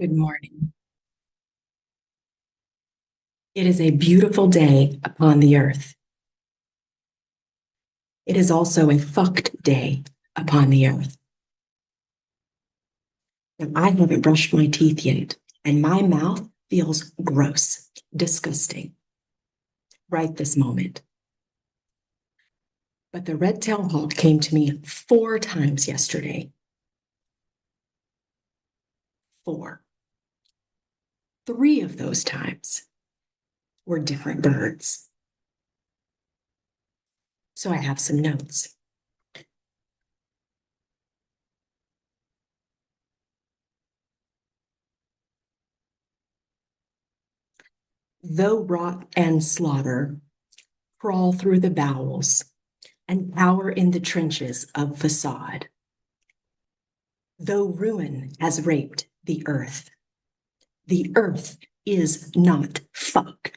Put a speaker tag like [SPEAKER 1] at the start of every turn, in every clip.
[SPEAKER 1] Good morning. It is a beautiful day upon the earth. It is also a fucked day upon the earth. Now, I haven't brushed my teeth yet, and my mouth feels gross, disgusting, right this moment. But the red-tailed hawk came to me 4 times yesterday. 4. 3 of those times were different birds. So I have some notes. Though rot and slaughter crawl through the bowels and cower in the trenches of façade, though ruin has raped the earth is not fuck.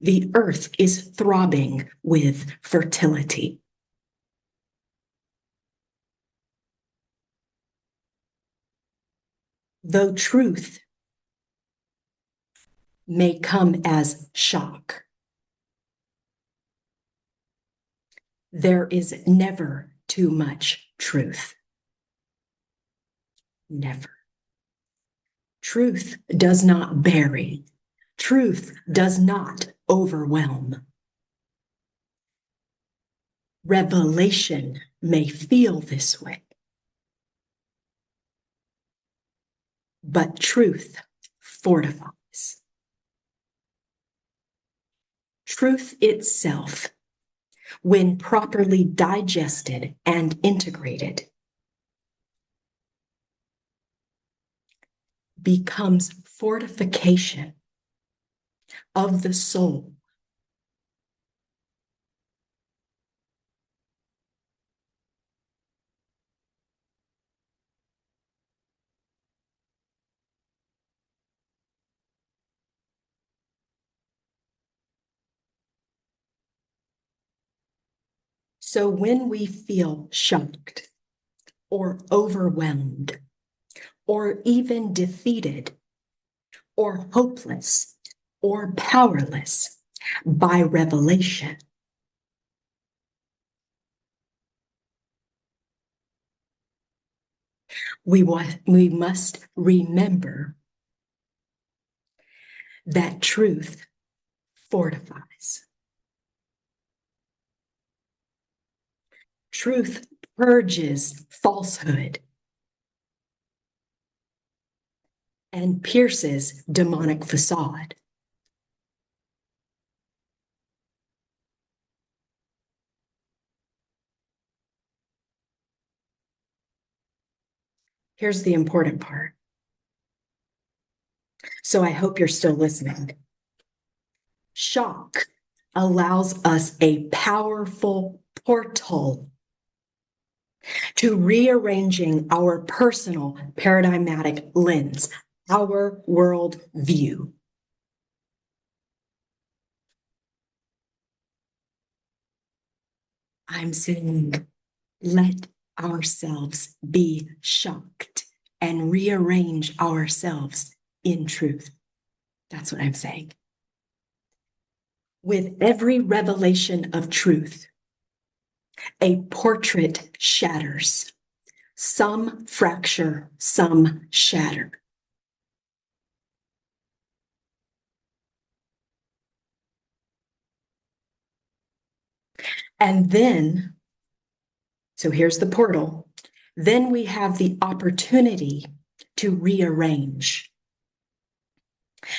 [SPEAKER 1] The earth is throbbing with fertility. Though truth may come as shock, there is never too much truth. Never. Truth does not bury. Truth does not overwhelm. Revelation may feel this way, but truth fortifies. Truth itself, when properly digested and integrated, becomes fortification of the soul. So when we feel shocked or overwhelmed or even defeated or hopeless or powerless by revelation, we must remember that truth fortifies. Truth purges falsehood and pierces demonic façade. Here's the important part. So I hope you're still listening. Shock allows us a powerful portal to rearranging our personal paradigmatic lens, our world view. I'm saying, let ourselves be shocked and rearrange ourselves in truth. That's what I'm saying. With every revelation of truth, a portrait shatters. Some fracture, some shatter. And then, so here's the portal. Then we have the opportunity to rearrange.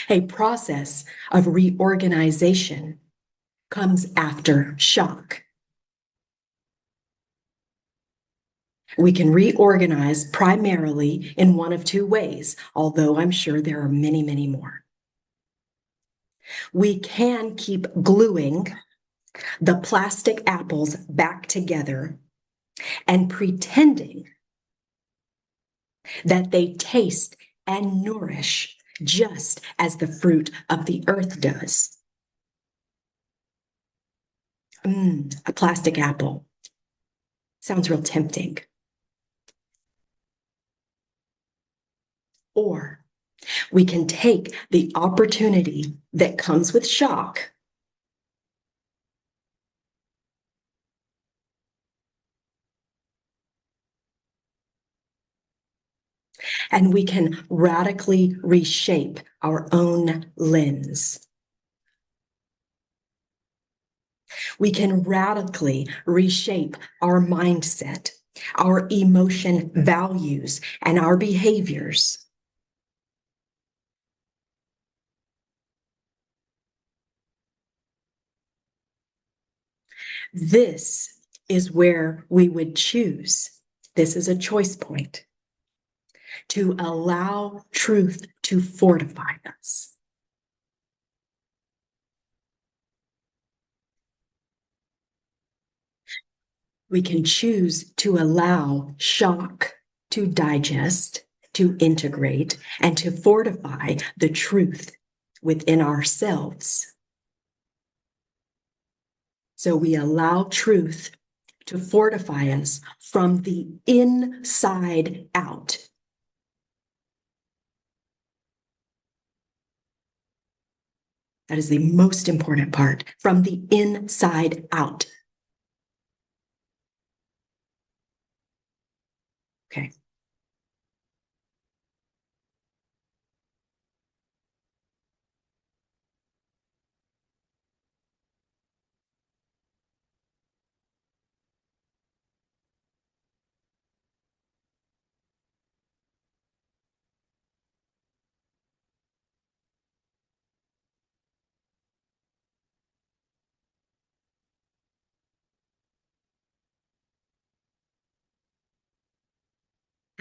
[SPEAKER 1] A process of reorganization comes after shock. We can reorganize primarily in one of 2 ways, although I'm sure there are many, many more. We can keep gluing the plastic apples back together and pretending that they taste and nourish just as the fruit of the earth does. A plastic apple. Sounds real tempting. Or We can take the opportunity that comes with shock and we can radically reshape our own lens. We can radically reshape our mindset, our emotion values, and our behaviors. This is where we would choose. This is a choice point to allow truth to fortify us. We can choose to allow shock to digest, to integrate, and to fortify the truth within ourselves. So we allow truth to fortify us from the inside out. That is the most important part, from the inside out. Okay.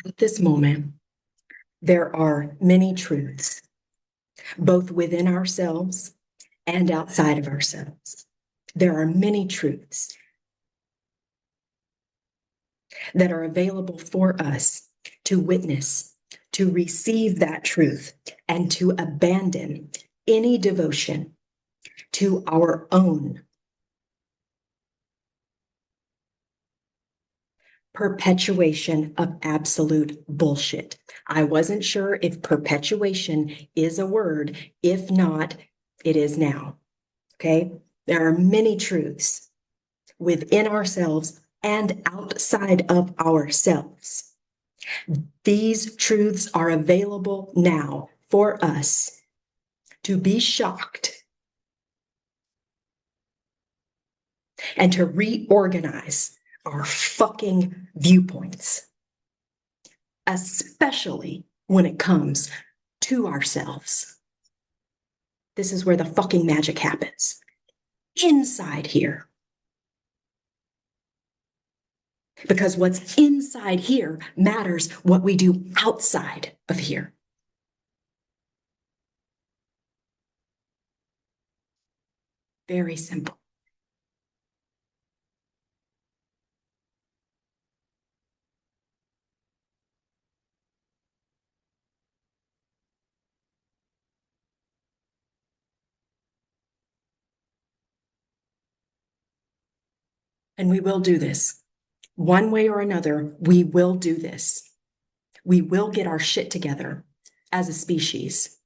[SPEAKER 1] At this moment, there are many truths, both within ourselves and outside of ourselves. There are many truths that are available for us to witness, to receive that truth, and to abandon any devotion to our own perpetuation of absolute bullshit. I wasn't sure if perpetuation is a word. If not, it is now. Okay? There are many truths within ourselves and outside of ourselves. These truths are available now for us to be shocked and to reorganize our fucking viewpoints, especially when it comes to ourselves. This is where the fucking magic happens. Inside here. Because what's inside here matters what we do outside of here. Very simple. And we will do this. One way or another, we will do this. We will get our shit together as a species.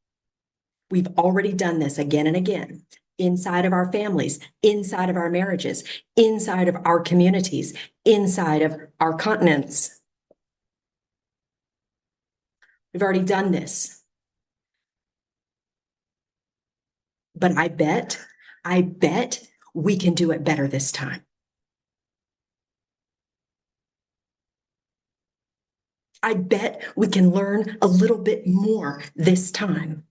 [SPEAKER 1] We've already done this again and again, inside of our families, inside of our marriages, inside of our communities, inside of our continents. We've already done this. But I bet we can do it better this time. I bet we can learn a little bit more this time.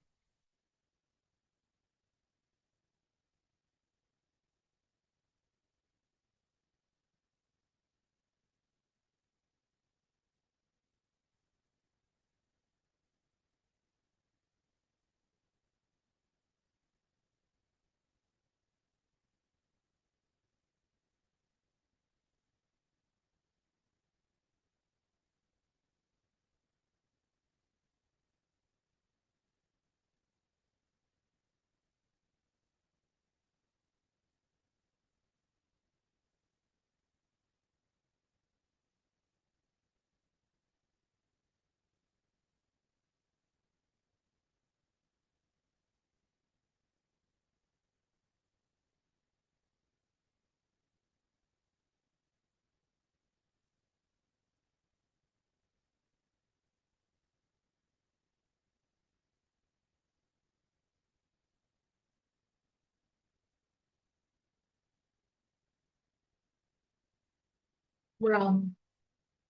[SPEAKER 1] Well,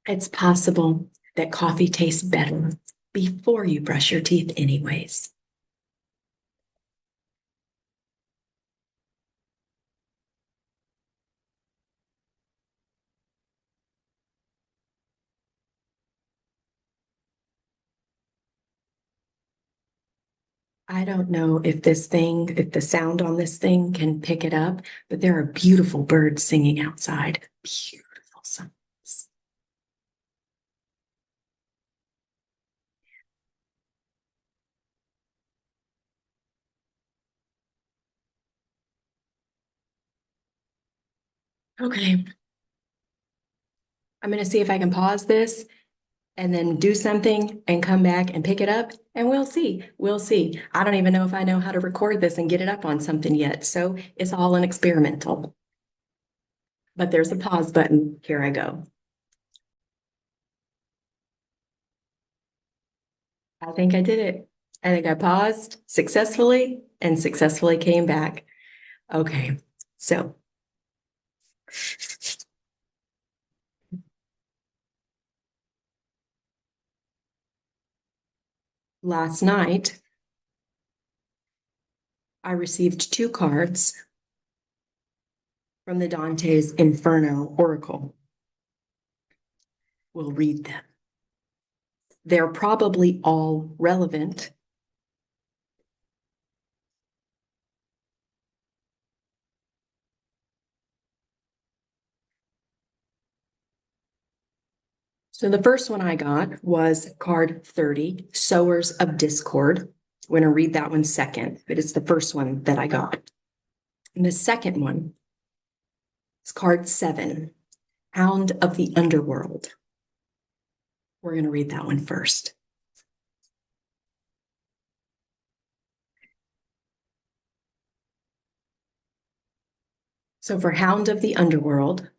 [SPEAKER 1] it's possible that coffee tastes better before you brush your teeth, anyways. I don't know if if the sound on this thing can pick it up, but there are beautiful birds singing outside. Beautiful sounds. Okay, I'm going to see if I can pause this and then do something and come back and pick it up, and we'll see. We'll see. I don't even know if I know how to record this and get it up on something yet, so it's all an experimental. But there's a pause button. Here I go. I think I did it. I think I paused successfully and successfully came back. Okay, so last night I received two cards from the Dante's Inferno Oracle. We'll read them. They're probably all relevant. So the first one I got was card 30, Sowers of Discord. I'm going to read that one second, but it's the first one that I got. And the second one is card 7, Hound of the Underworld. We're going to read that one first. So for Hound of the Underworld,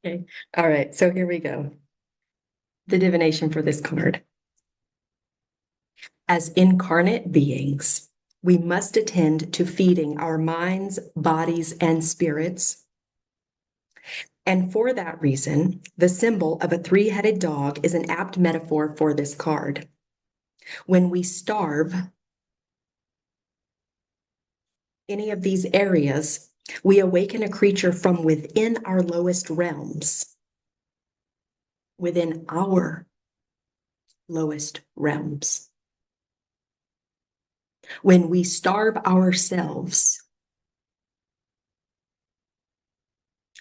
[SPEAKER 1] okay. All right, so here we go. The divination for this card. As incarnate beings, we must attend to feeding our minds, bodies, and spirits. And for that reason, the symbol of a three-headed dog is an apt metaphor for this card. When we starve any of these areas, we awaken a creature from within our lowest realms, within our lowest realms. When we starve ourselves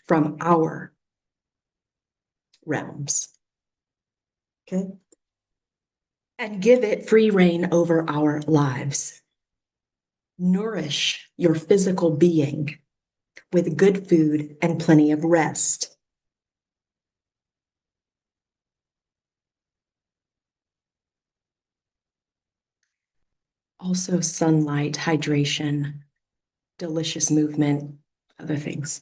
[SPEAKER 1] from our realms, okay, and give it free reign over our lives. Nourish your physical being with good food and plenty of rest. Also, sunlight, hydration, delicious movement, other things.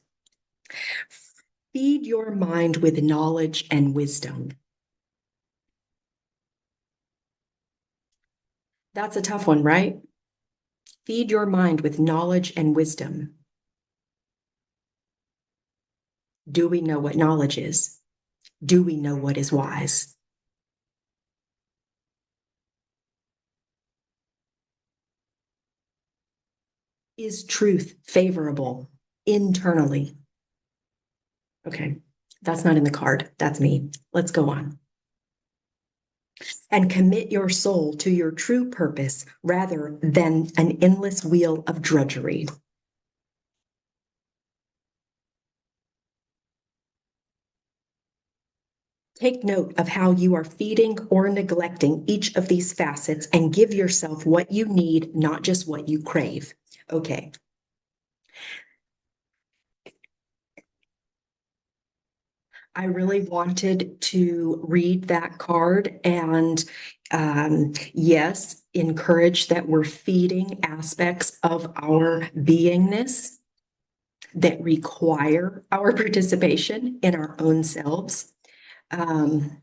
[SPEAKER 1] Feed your mind with knowledge and wisdom. That's a tough one, right? Feed your mind with knowledge and wisdom. Do we know what knowledge is? Do we know what is wise? Is truth favorable internally? Okay, that's not in the card. That's me. Let's go on. And commit your soul to your true purpose rather than an endless wheel of drudgery. Take note of how you are feeding or neglecting each of these facets and give yourself what you need, not just what you crave. Okay. I really wanted to read that card and yes, encourage that we're feeding aspects of our beingness that require our participation in our own selves. And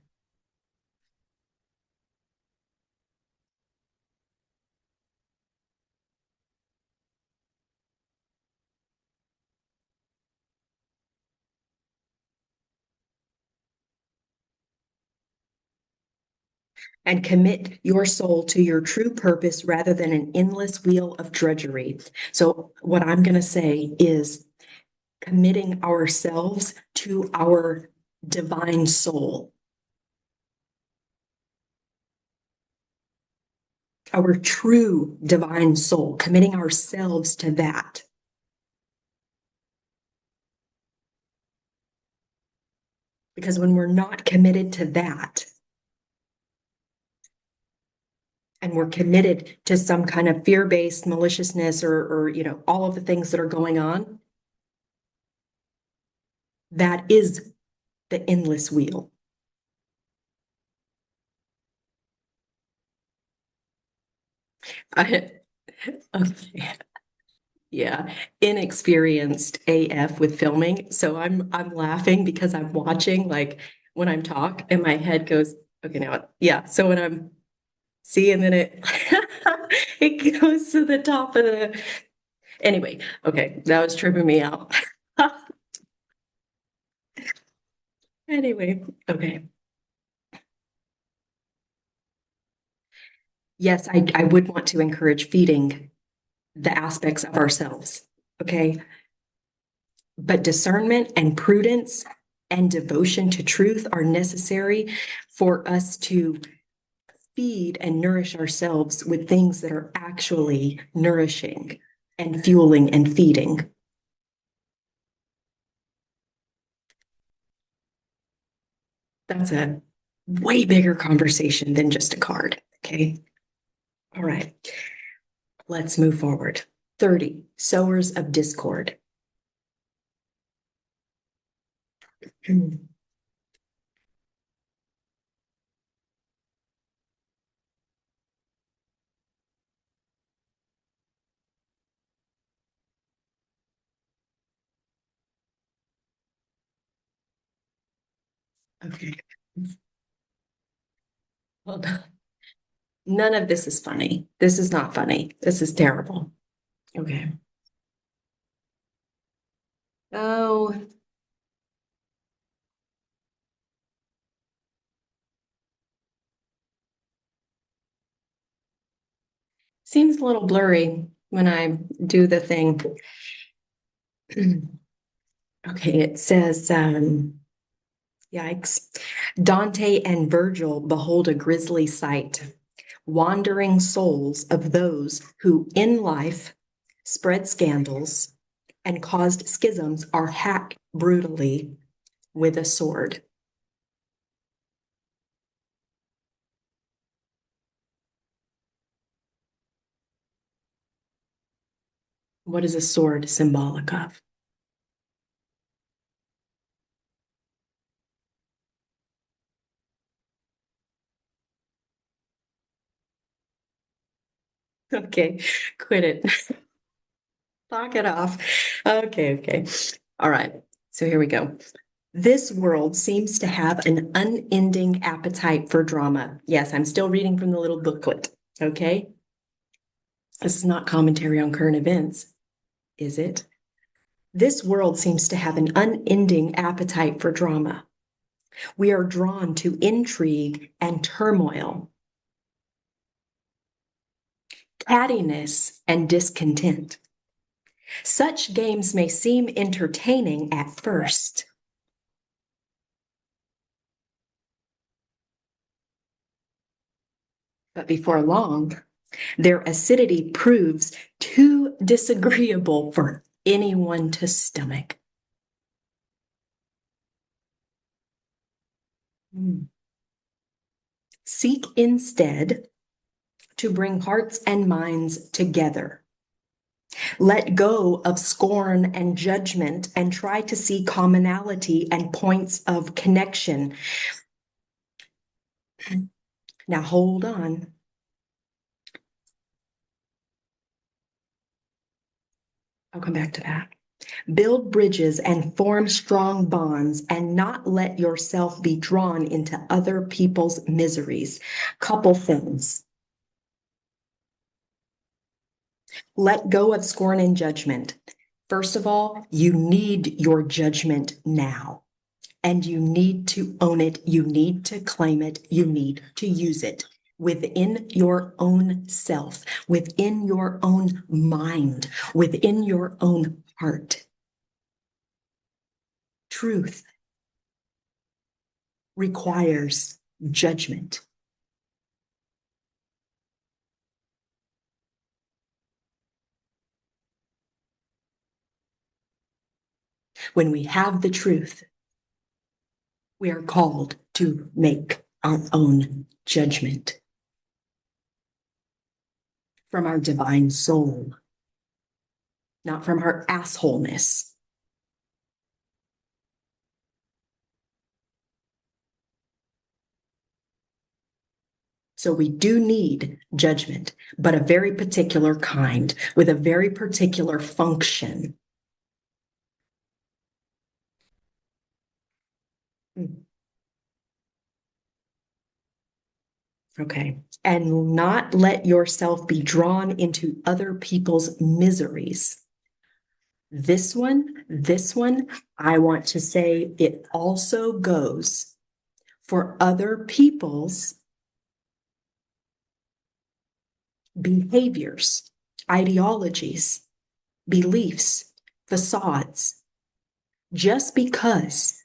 [SPEAKER 1] commit your soul to your true purpose rather than an endless wheel of drudgery. So, what I'm going to say is committing ourselves to our divine soul, our true divine soul, committing ourselves to that. Because when we're not committed to that, and we're committed to some kind of fear-based maliciousness or all of the things that are going on, that is the endless wheel. Okay. Yeah, inexperienced AF with filming. So I'm laughing because I'm watching like when I'm talk and my head goes, okay, now yeah. So when I'm seeing then it it goes to the top of the anyway, okay, that was tripping me out. Anyway, okay. Yes, I would want to encourage feeding the aspects of ourselves. Okay. But discernment and prudence and devotion to truth are necessary for us to feed and nourish ourselves with things that are actually nourishing and fueling and feeding. That's a way bigger conversation than just a card. Okay. All right. Let's move forward. 30, sowers of discord. Okay. Hold on. None of this is funny. This is not funny. This is terrible. Okay. Oh, seems a little blurry when I do the thing. Okay, it says, yikes. Dante and Virgil behold a grisly sight, wandering souls of those who in life spread scandals and caused schisms are hacked brutally with a sword. What is a sword symbolic of? Okay, quit it. Knock it off. Okay, okay. All right. So here we go. This world seems to have an unending appetite for drama. Yes, I'm still reading from the little booklet. Okay. This is not commentary on current events, is it? This world seems to have an unending appetite for drama. We are drawn to intrigue and turmoil, cattiness and discontent. Such games may seem entertaining at first, but before long, their acidity proves too disagreeable for anyone to stomach. Seek instead to bring hearts and minds together. Let go of scorn and judgment and try to see commonality and points of connection. Now hold on. I'll come back to that. Build bridges and form strong bonds and not let yourself be drawn into other people's miseries. Couple things. Let go of scorn and judgment. First of all, you need your judgment now, and you need to own it. You need to claim it. You need to use it within your own self, within your own mind, within your own heart. Truth requires judgment. When we have the truth, we are called to make our own judgment from our divine soul, not from our assholeness. So we do need judgment, but a very particular kind with a very particular function. Okay. And not let yourself be drawn into other people's miseries. This one, I want to say it also goes for other people's behaviors, ideologies, beliefs, facades. Just because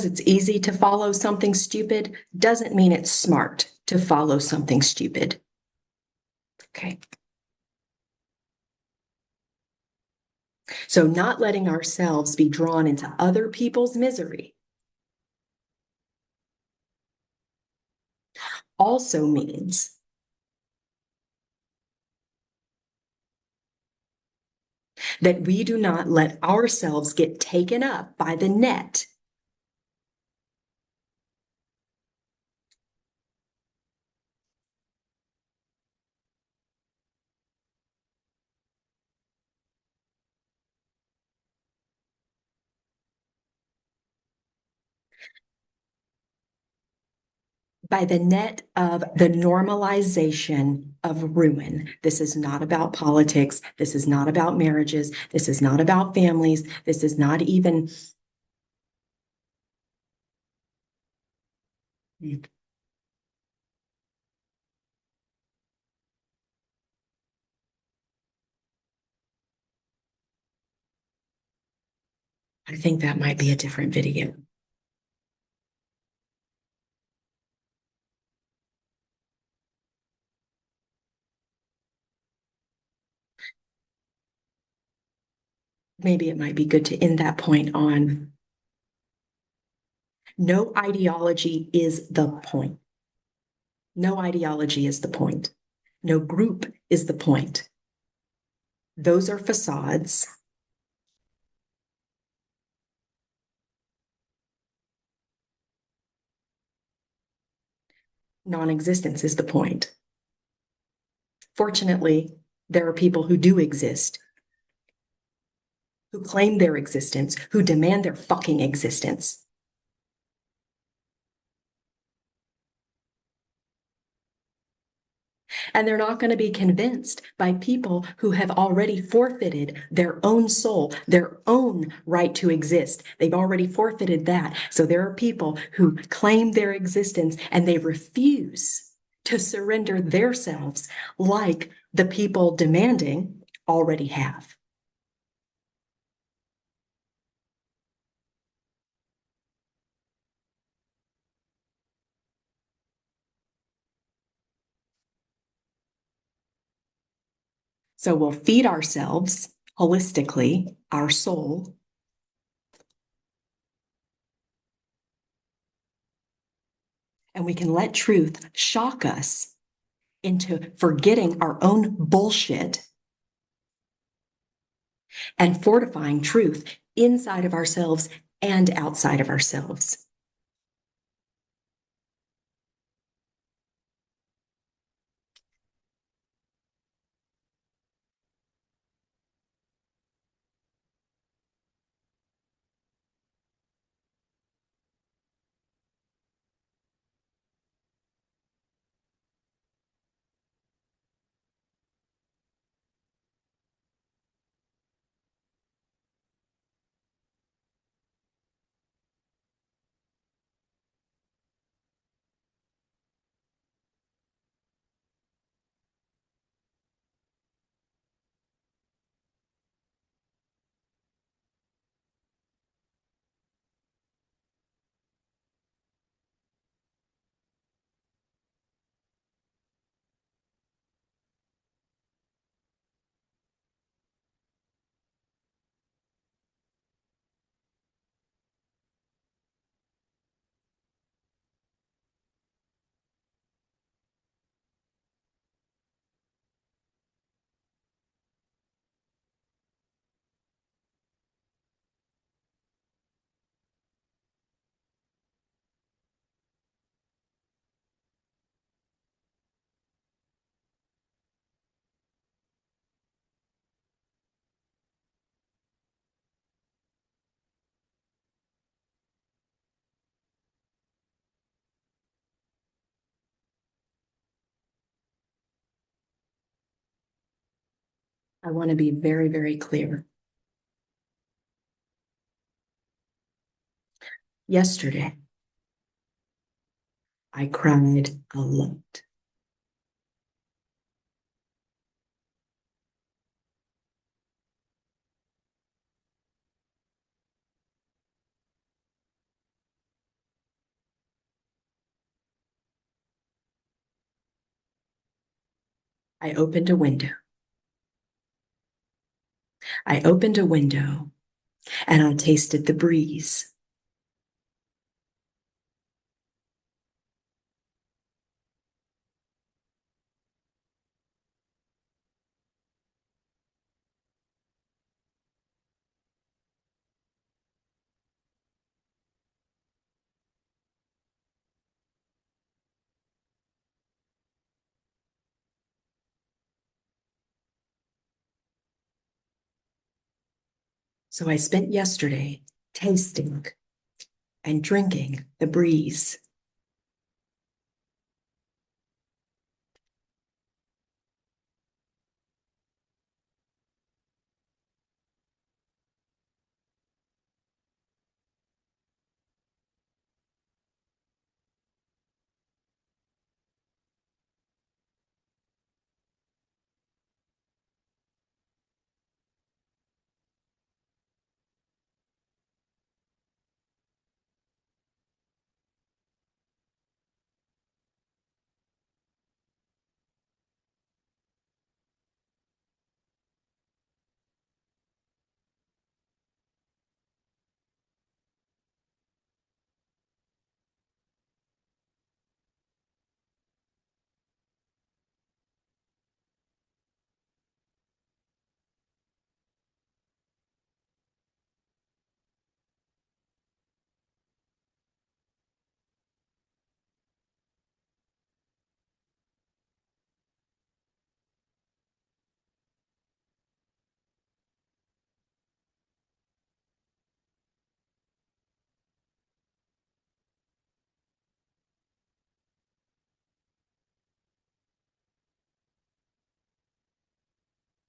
[SPEAKER 1] it's easy to follow something stupid doesn't mean it's smart to follow something stupid. Okay. So not letting ourselves be drawn into other people's misery also means that we do not let ourselves get taken up by the net of the normalization of ruin. This is not about politics. This is not about marriages. This is not about families. This is not even. I think that might be a different video. Maybe it might be good to end that point on no ideology is the point. No ideology is the point. No group is the point. Those are facades. Non-existence is the point. Fortunately, there are people who do exist, who claim their existence, who demand their fucking existence. And they're not going to be convinced by people who have already forfeited their own soul, their own right to exist. They've already forfeited that. So there are people who claim their existence and they refuse to surrender themselves like the people demanding already have. So we'll feed ourselves holistically, our soul, and we can let truth shock us into forgetting our own bullshit and fortifying truth inside of ourselves and outside of ourselves. I want to be very, very clear. Yesterday, I cried a lot. I opened a window. I opened a window and I tasted the breeze. So I spent yesterday tasting and drinking the breeze.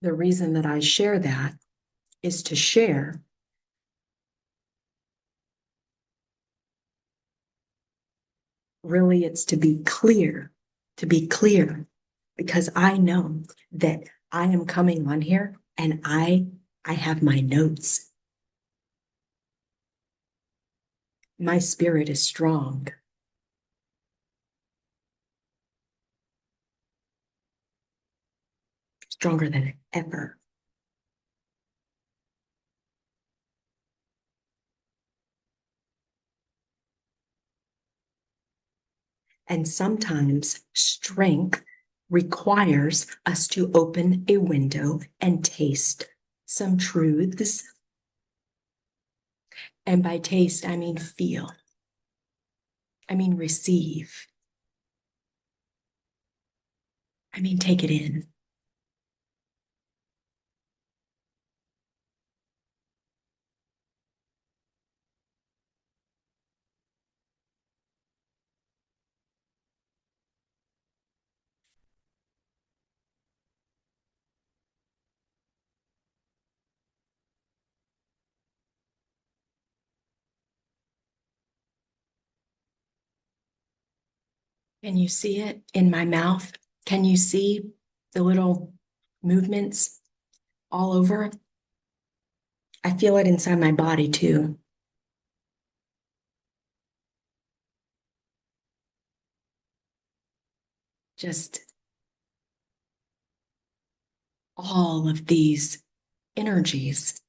[SPEAKER 1] The reason that I share that is to share really it's to be clear, because I know that I am coming on here and I have my notes. My spirit is strong. stronger than ever. And sometimes strength requires us to open a window and taste some truths. And by taste, I mean feel. I mean receive. I mean take it in. Can you see it in my mouth? Can you see the little movements all over? I feel it inside my body too. Just all of these energies.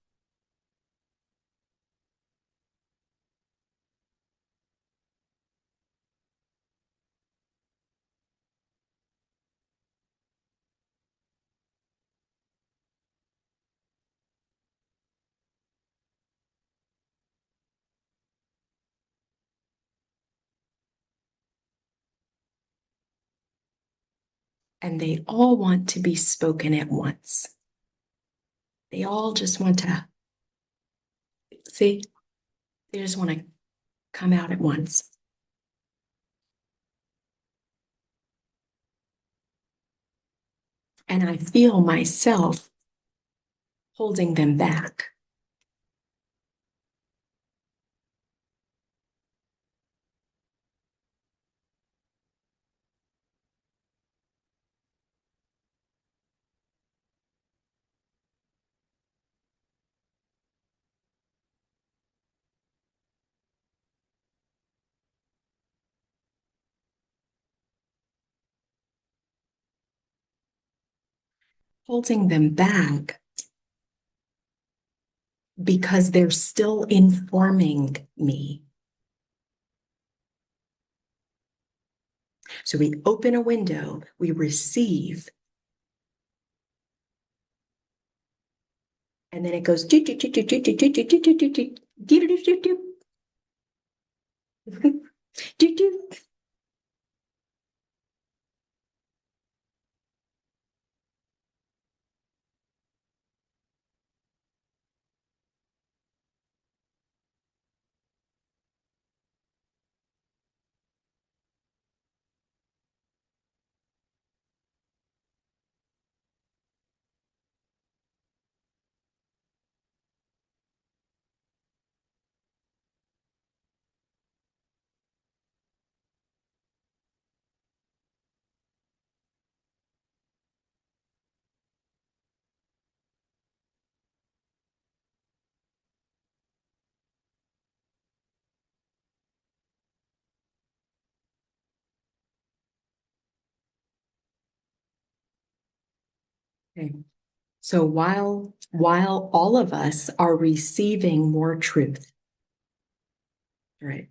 [SPEAKER 1] And they all want to be spoken at once. They all just want to, see, they just want to come out at once. And I feel myself holding them back. Holding them back because they're still informing me. So we open a window, we receive, and then it goes do do do do do do do do do do do do do do do do do. Okay. So while all of us are receiving more truth, right?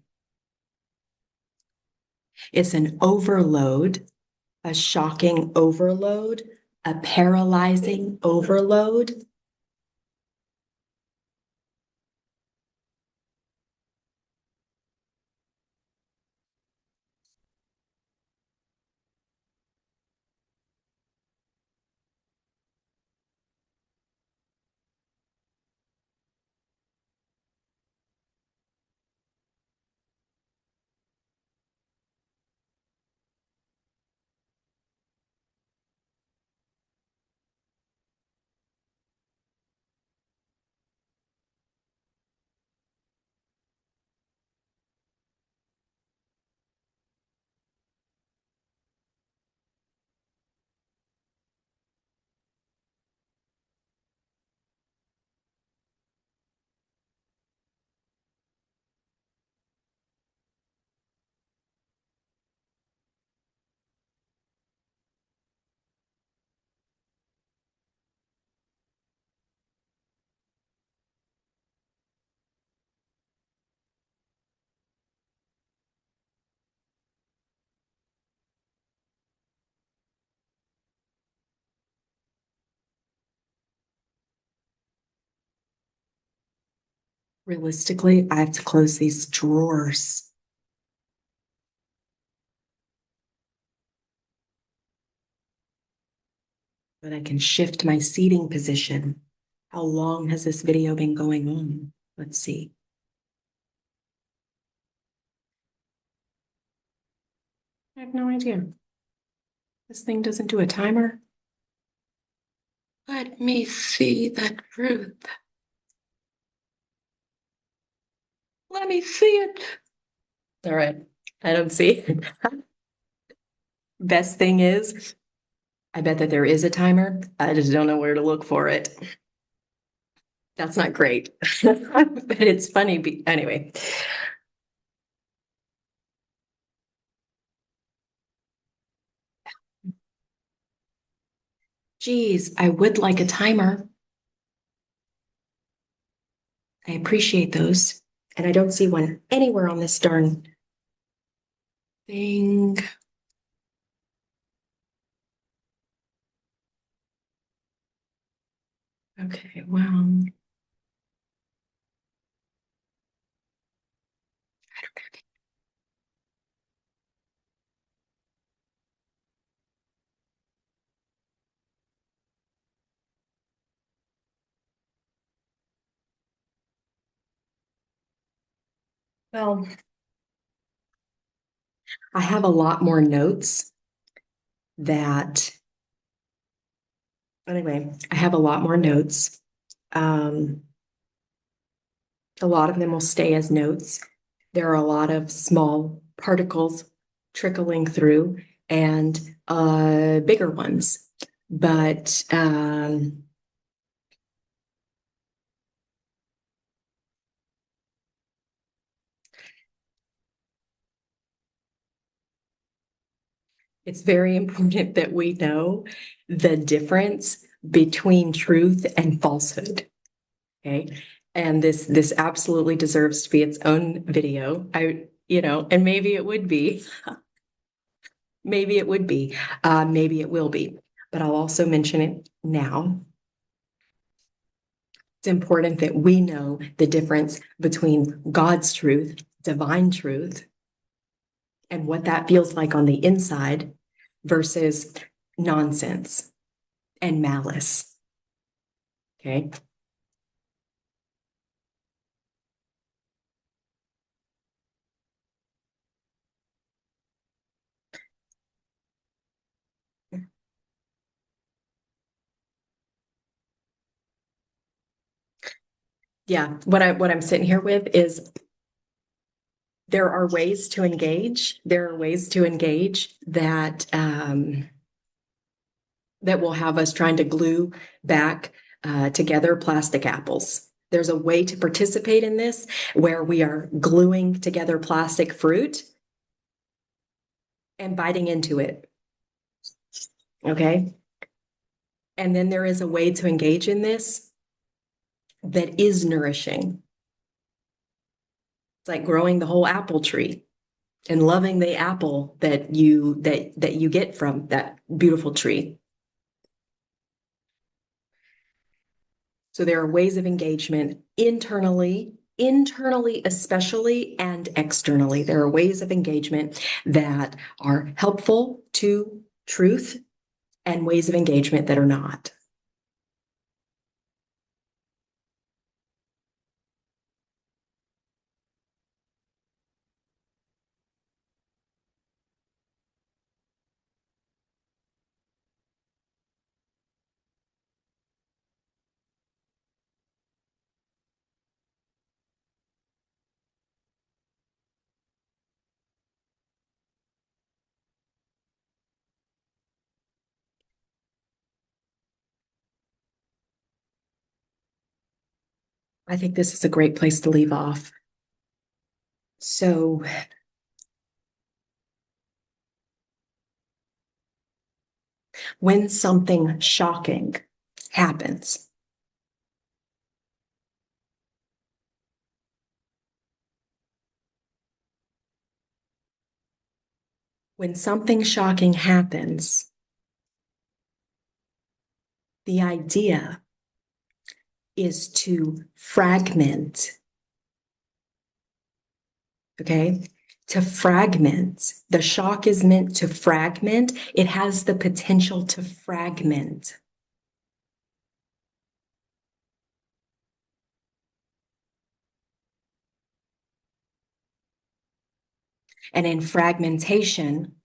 [SPEAKER 1] It's an overload, a shocking overload, a paralyzing overload. Realistically, I have to close these drawers. But I can shift my seating position. How long has this video been going on? Let's see. I have no idea. This thing doesn't do a timer. Let me see the truth. Let me see it. All right. I don't see it. Best thing is, I bet that there is a timer. I just don't know where to look for it. That's not great, but it's funny. Anyway. Geez, I would like a timer. I appreciate those. And I don't see one anywhere on this darn thing. Okay, well. Well, I have a lot more notes that, anyway, I have a lot more notes. A lot of them will stay as notes. There are a lot of small particles trickling through and bigger ones. But it's very important that we know the difference between truth and falsehood. Okay. And this absolutely deserves to be its own video. And maybe it would be. Maybe it would be. Maybe it will be. But I'll also mention it now. It's important that we know the difference between God's truth, divine truth, and what that feels like on the inside versus nonsense and malice. Okay. Yeah. What I'm sitting here with is there are ways to engage. There are ways to engage that that will have us trying to glue back together plastic apples. There's a way to participate in this where we are gluing together plastic fruit and biting into it. Okay. And then there is a way to engage in this that is nourishing. It's like growing the whole apple tree and loving the apple that you get from that beautiful tree. So there are ways of engagement internally especially, and externally. There are ways of engagement that are helpful to truth and ways of engagement that are not. I think this is a great place to leave off. So when something shocking happens, when something shocking happens, the idea is to fragment okay? To fragment. The shock is meant to fragment. It has the potential to fragment. And in fragmentation,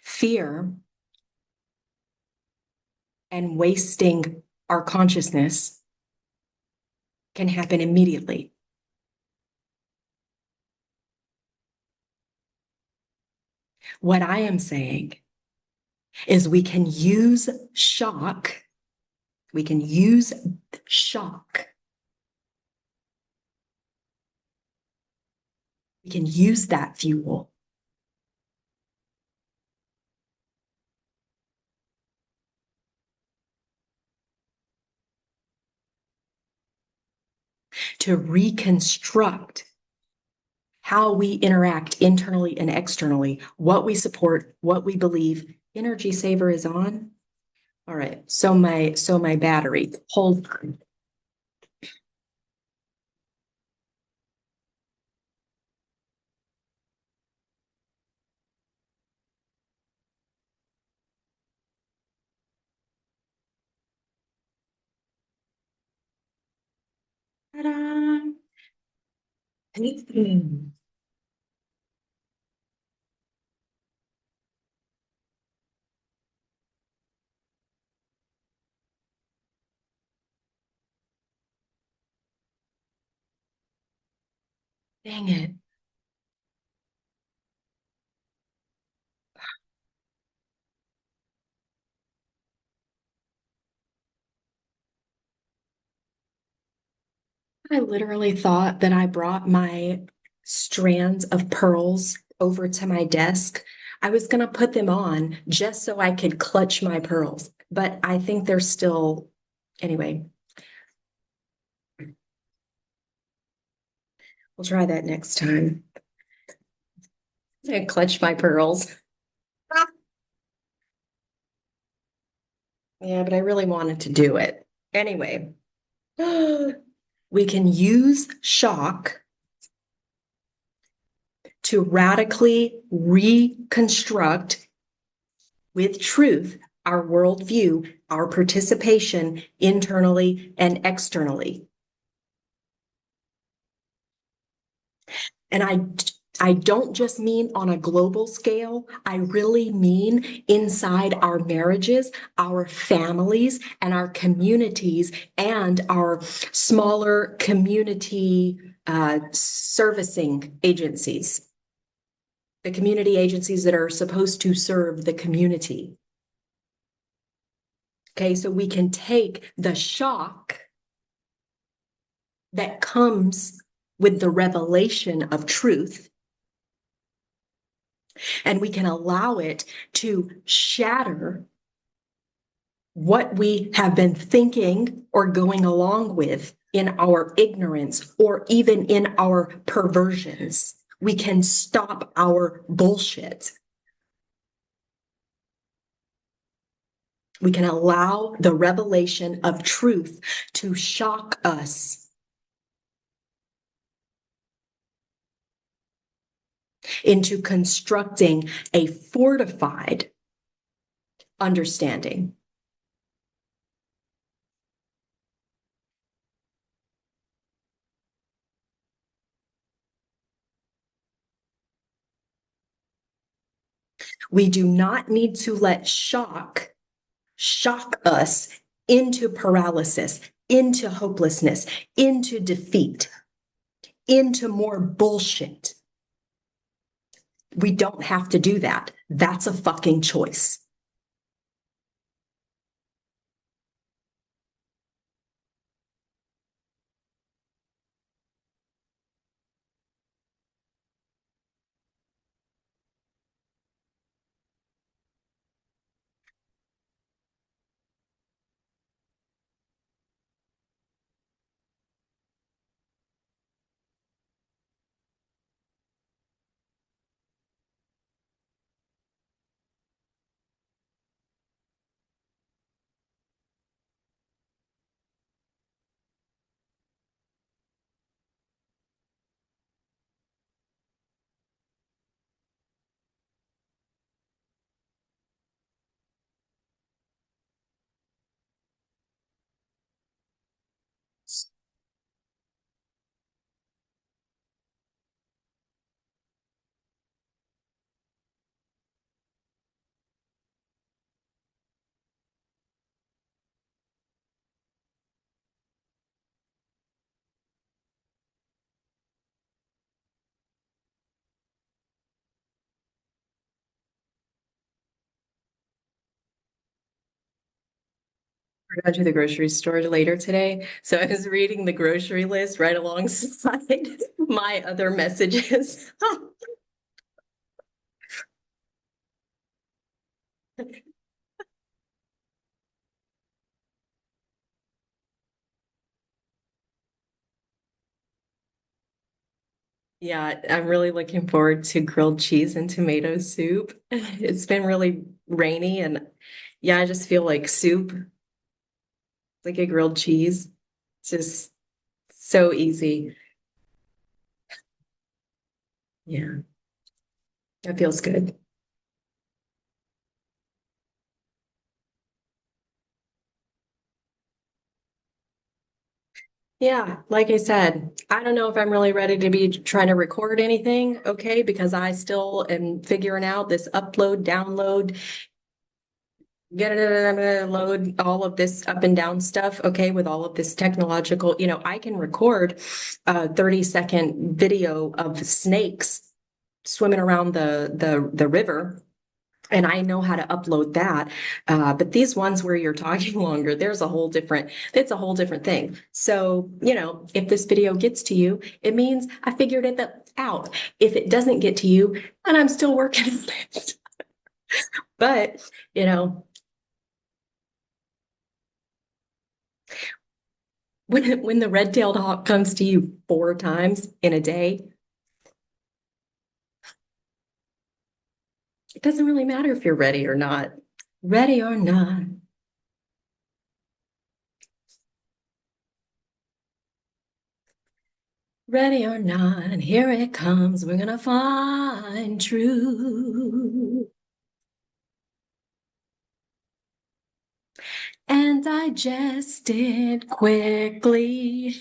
[SPEAKER 1] fear and wasting our consciousness can happen immediately. What I am saying is we can use shock. We can use shock. We can use that fuel to reconstruct how we interact internally and externally, what we support, what we believe. Energy saver is on. All right. So my battery. Hold on. Ta-da. Dang it. I literally thought that I brought my strands of pearls over to my desk. I was going to put them on just so I could clutch my pearls, but I think they're still, anyway, we'll try that next time. I'm going to clutch my pearls. Yeah, but I really wanted to do it. Anyway, we can use shock to radically reconstruct with truth our worldview, our participation internally and externally. And I don't just mean on a global scale. I really mean inside our marriages, our families, and our communities, and our smaller community servicing agencies, the community agencies that are supposed to serve the community. Okay, so we can take the shock that comes with the revelation of truth, and we can allow it to shatter what we have been thinking or going along with in our ignorance or even in our perversions. We can stop our bullshit. We can allow the revelation of truth to shock us into constructing a fortified understanding. We do not need to let shock us into paralysis, into hopelessness, into defeat, into more bullshit. We don't have to do that. That's a fucking choice. We're going to the grocery store later today. So I was reading the grocery list right alongside my other messages. Yeah, I'm really looking forward to grilled cheese and tomato soup. It's been really rainy and yeah, I just feel like soup, like a grilled cheese. It's just so easy. Yeah, that feels good. Yeah, like I said, I don't know if I'm really ready to be trying to record anything, okay, because I still am figuring out this upload, download, get it, load all of this up and down stuff, okay, with all of this technological, I can record a 30-second video of snakes swimming around the river. And I know how to upload that. But these ones where you're talking longer, it's a whole different thing. So, if this video gets to you, it means I figured it out. If it doesn't get to you, and I'm still working on it. But, you know, when the red-tailed hawk comes to you 4 times in a day, it doesn't really matter if you're ready or not. Ready or not. Ready or not, here it comes. We're gonna find truth and digest it quickly.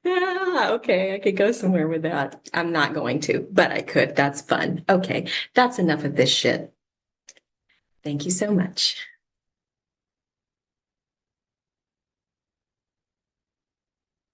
[SPEAKER 1] Yeah, okay, I could go somewhere with that. I'm not going to, but I could. That's fun. Okay, that's enough of this shit. Thank you so much.